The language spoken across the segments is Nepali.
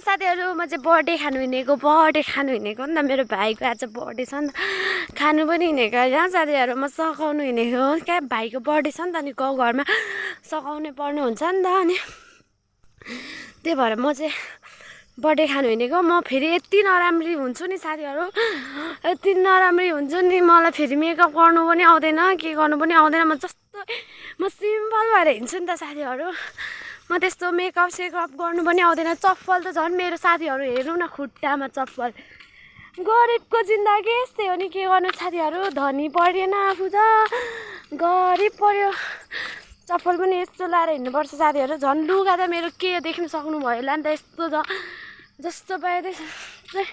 साथीहरू म चाहिँ बर्थडे खानु हिँडेको नि त मेरो भाइको आज बर्थडे छ नि त खानु पनि हिँडेको होइन साथीहरू म सघाउनु हिँडेको क्या भाइको बर्थडे छ नि त अनि गाउँघरमा सघाउनु पर्ने हुन्छ नि त अनि त्यही भएर म चाहिँ बर्थडे खानु हिँडेको म फेरि यति नराम्री हुन्छु नि साथीहरू यति नराम्री हुन्छु नि मलाई फेरि मेकअप गर्नु पनि आउँदैन के गर्नु पनि आउँदैन म सिम्पल भएर हिँड्छु नि त साथीहरू म त्यस्तो मेकअप सेकअप गर्नु पनि आउँदैन चप्पल त झन् मेरो साथीहरू हेर्नु न खुट्टामा चप्पल गरिबको जिन्दगी यस्तै हो नि के गर्नु साथीहरू धनी परेन आफू त गरिब पर्यो चप्पल पनि यस्तो लाएर हिँड्नुपर्छ साथीहरू झन् लुगा त मेरो के देख्न सक्नुभयो होला नि त यस्तो जस्तो पायो त्यस्तै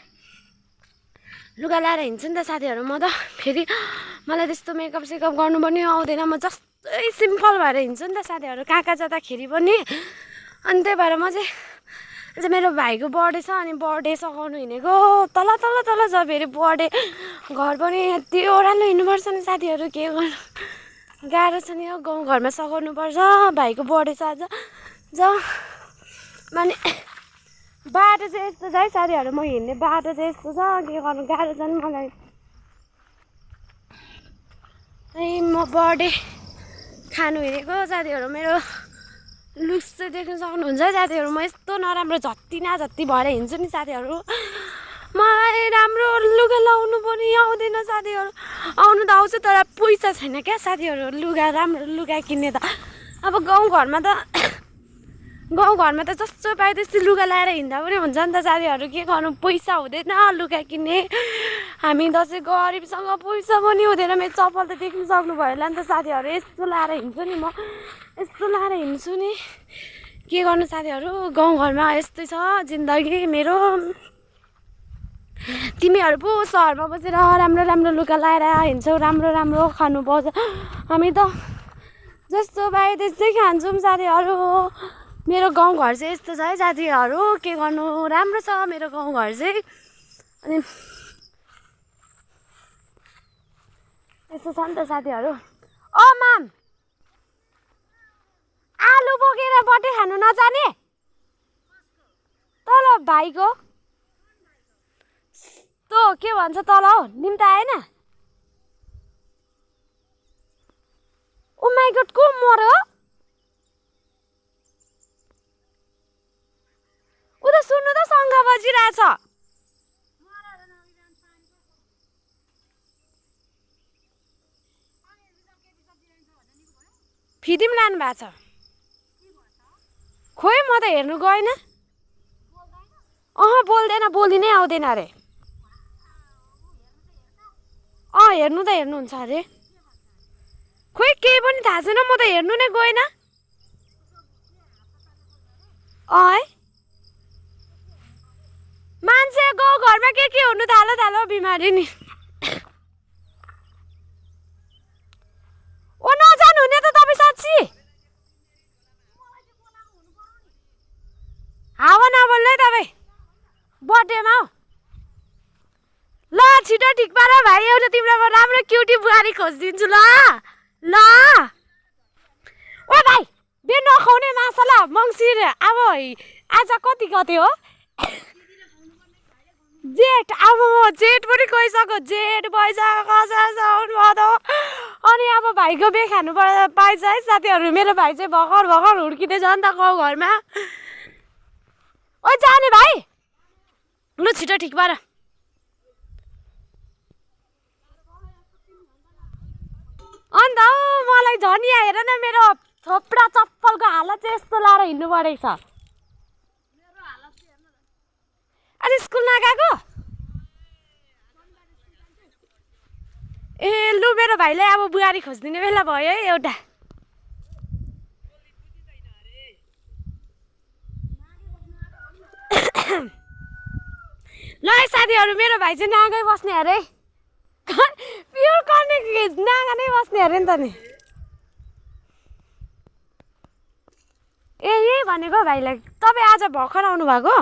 लुगा लाएर हिँड्छु नि त साथीहरू म त फेरि मलाई त्यस्तो मेकअप सेकअप गर्नु पनि आउँदैन म जस्तै सिम्पल भएर हिँड्छु नि त साथीहरू कहाँ जाँदाखेरि पनि अनि त्यही भएर म चाहिँ मेरो भाइको बर्थडे छ अनि बर्थडे सघाउनु हिँडेको तल छ फेरि बर्थडे घर पनि यति ओह्रालो हिँड्नुपर्छ नि साथीहरू के गर्नु गाह्रो छ नि गाउँघरमा सघाउनु पर्छ भाइको बर्थडे छ आज माने बाटो चाहिँ यस्तो छ है साथीहरू म हिँड्ने बाटो चाहिँ यस्तो छ के गर्नु गाह्रो छ नि मलाई म बर्थडे खानु हिँडेको साथीहरू मेरो लुक्स चाहिँ देख्न सक्नुहुन्छ है साथीहरू म यस्तो नराम्रो झत्ती भएर हिँड्छु नि साथीहरू मलाई राम्रो लुगा लाउनु पनि आउँदैन साथीहरू आउनु त आउँछ तर पैसा छैन क्या साथीहरू राम्रो लुगा किन्ने त अब गाउँघरमा त जस्तो पायो त्यस्तै लुगा लाएर हिँड्दा पनि हुन्छ नि त साथीहरू के गर्नु पैसा हुँदैन लुगा किन्ने हामी त चाहिँ गरिबसँग पैसा पनि हुँदैन मेरो चप्पल त देख्नु सक्नुभयो होला नि त साथीहरू यस्तो लाएर हिँड्छु नि म यस्तो लाएर हिँड्छु नि के गर्नु साथीहरू गाउँघरमा यस्तै छ जिन्दगी मेरो तिमीहरू पो सहरमा बसेर राम्रो लुगा लाएर हिँड्छौ राम्रो खानु पाउँछ हामी त जस्तो पायो त्यस्तै खान्छौँ साथीहरू मेरो गाउँघर चाहिँ यस्तो छ है साथीहरू के गर्नु राम्रो छ मेरो गाउँघर चाहिँ अनि यस्तो छ नि त साथीहरू ओ माम आलु बोकेर बर्थडे खानु नजाने तल भाइको तँ के भन्छ तल हौ निम्ता आएन ओ माइ गॉड को मर्यो उ त सुन्नु त शङ्का बजिरहेछ फिदिम लानु भएको छ खोइ म त हेर्नु गएन बोल्दैन बोली नै आउँदैन अरे हेर्नु त हेर्नुहुन्छ अरे खोइ केही पनि थाहा छैन म त हेर्नु नै गएन है मान्छे गाउँघरमा के हुनु थालो बिमारी नि ओ नजानु हुने त तपाईँ साँच्ची हावा नबोल्नु है तपाईँ बर्थडेमा हो ल छिटो ठिक पार भाइ एउटा तिम्रो राम्रो क्युटी बुहारी खोजिदिन्छु ल ओ भाइ बे नखाउने माछा ल मङ्सिर अब आज कति गते हो जेठ अब म जेठ पनि गइसक्यो जेठ वैशाख असार साउन भदौ अनि अब भाइको बे खानु पाइन्छ है साथीहरू मेरो भाइ चाहिँ भर्खर हुर्किँदै छ नि त गाउँघरमा ओ जाने भाइ लु छिटो ठिक पार अन्त मलाई झन् यहाँ हेर न मेरो थोप्रा चप्पलको हालत चाहिँ यस्तो लाएर हिँड्नु परेको छ आज स्कुल नगएको ए लु मेरो भाइलाई अब बुहारी खोजिदिने बेला भयो है एउटा ल है साथीहरू मेरो भाइ चाहिँ नागै बस्ने अरे प्योर गर्ने नागा नै बस्ने अरे नि त नि ए यही भनेको भाइलाई तपाईँ आज भर्खर आउनु भएको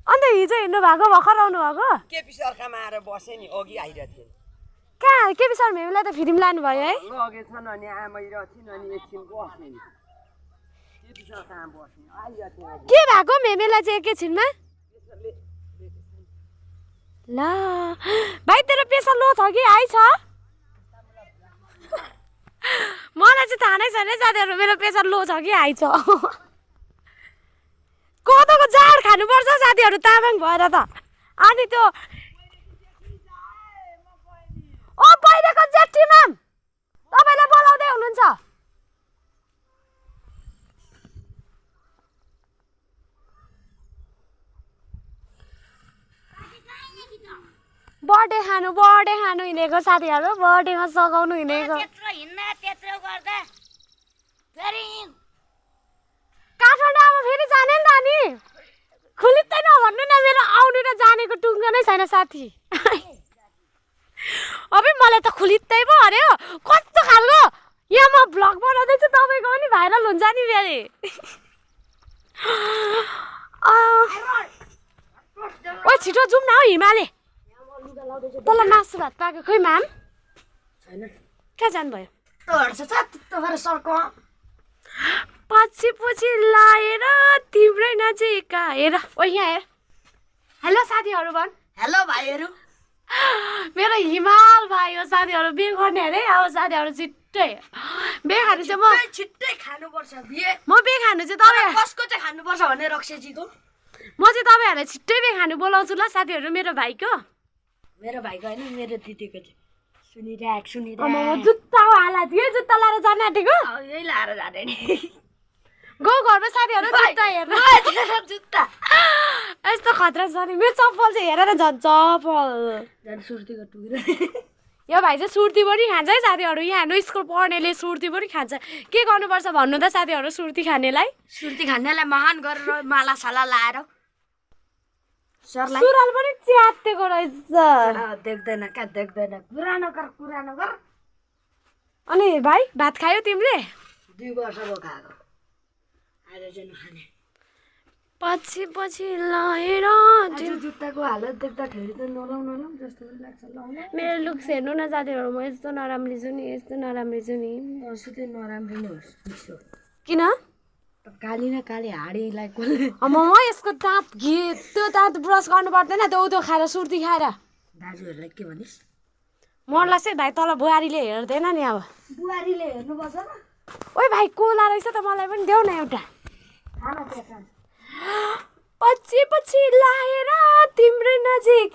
अन्त हिजो हिँड्नु भएको भर्खर आउनु भएको केपी सरकामा आएर बसेँ नि अघि आइरहेको थिएँ कहाँ केपी सर मेमीलाई त फिल्म लानुभयो है लगेछन् अनि आमै र थिइन् अनि एकछिन बस्ने नि केटीसँग कहाँ बस्ने आइरहेको थिएँ के भएको मेमेलाई चाहिँ एकैछिनमा ल भाइ तेरो प्रेसर लो छ कि हाई छ मलाई चाहिँ थाहा नै छैन साथीहरू मेरो प्रेसर लो छ कि हाई छ कोदोको जाड खानुपर्छ साथीहरू तामाङ भएर त अनि त्यो ओ पहिलेको जेठी माम तपाईँलाई बोलाउँदै हुनुहुन्छ बर्थडे खानु हिँडेको साथीहरू बर्थडेमा सघाउनु हिँडेको काठमाडौँ फेरि जाने नि त अनि खुलित्तै नभन्नु न मेरो आउनु र जानेको टुङ्गो नै छैन साथी अबे मलाई त खुलित्तै पो अरे कस्तो खालको यहाँ म भ्लग बनाउँदैछु तपाईँको पनि भाइरल हुन्छ नि फेरि ओ छिटो जाउँ न हौ हिमाले तल मासु भात पाएको खोइ म्याम छैन कहाँ जानुभयो सरको पछि लाएर तिम्रै नजिक हेर ओ यहाँ हेर हेलो साथीहरू भन् हेलो भाइहरू मेरो हिमाल भाइ हो साथीहरू बिहे गर्ने अरे अब साथीहरू छिट्टै बिहे खानु चाहिँ छिट्टै खानुपर्छ बिहे म बिहे खानु चाहिँ तपाईँ कसको चाहिँ खानुपर्छ भने रक्सेजीको म चाहिँ तपाईँहरूलाई छिट्टै बिहे खानु बोलाउँछु ल साथीहरू मेरो भाइको मेरो भाइको होइन मेरो दिदीको चाहिँ सुनिरहेको जुत्ता हाला थियो जुत्ता लाएर जान आँटेको यही लाएर जाने नि गाउँ घरमा साथीहरू जुत्ता हेर्नु जुत्ता यस्तो खतरा छ नि मेरो चप्पल चाहिँ हेरेर झन् चप्पल झन् सुर्तीको टुक्रो यो भाइ चाहिँ सुर्ती पनि खान्छ है साथीहरू यहाँ हाम्रो स्कुल पढ्नेले सुर्ती पनि खान्छ के गर्नुपर्छ भन्नु त साथीहरू सुर्ती खानेलाई सुर्ती खानेलाई महान गरेर माला साला लाएर सुरुवाल पनि च्यातेको रहेछ देख्दैन क्या देख्दैन कुरा नगर अनि भाइ भात खायो तिमीले 2 वर्ष भयो खाएको आज चाहिँ नखाने पछि लाएर जुत्ताको हालत देख्दाखेरि त नलाउ जस्तो पनि लाग्छ लाउन मेरो लुक्स हेर्नु न साथीहरू म यस्तो नराम्री छु नि अझै चाहिँ नराम्रो नै होस् मिसो किन काली न काली हाडीलाई म यसको दाँत त्यो दाँत ब्रस गर्नु पर्दैन त्यो खाएर सुर्ती खाएर दाजुहरूलाई के भनिस् मर्ला चाहिँ भाइ तल बुहारीले हेर्दैन नि अब बुहारीले हेर्नुपर्छ ओइ भाइ कोला रहेछ त मलाई पनि देऊ न एउटा पछि लाएर तिम्रै नजिक